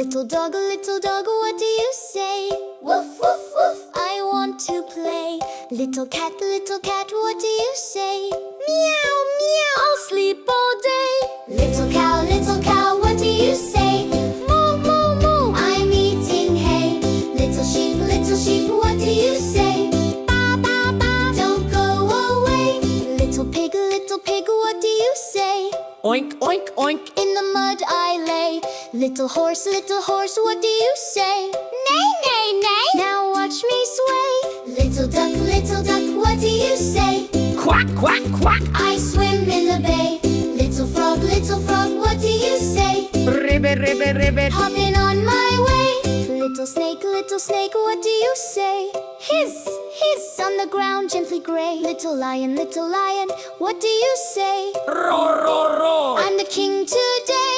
little dog, what do you say? Woof, woof, woof, I want to play. Little cat, what do you say? Meow, meow, I'll sleep all day. Little cow, what do you say? Moo, moo, moo, I'm eating hay. Little sheep, what do you say? Ba, ba, ba, don't go away. Little pig, what do you say? Oink, oink, oink. In the mud I lay. Little horse, what do you say? Neigh, neigh, neigh. Now watch me sway. Little duck, what do you say? Quack, quack, quack. I swim in the bay. Little frog, what do you say? Ribbit, ribbit, ribbit. Hopping on my way. Little snake, what do you say? Hiss, hiss, on the ground gently gray. Little lion, what do you say? Roar, roar, roar. I'm the king today.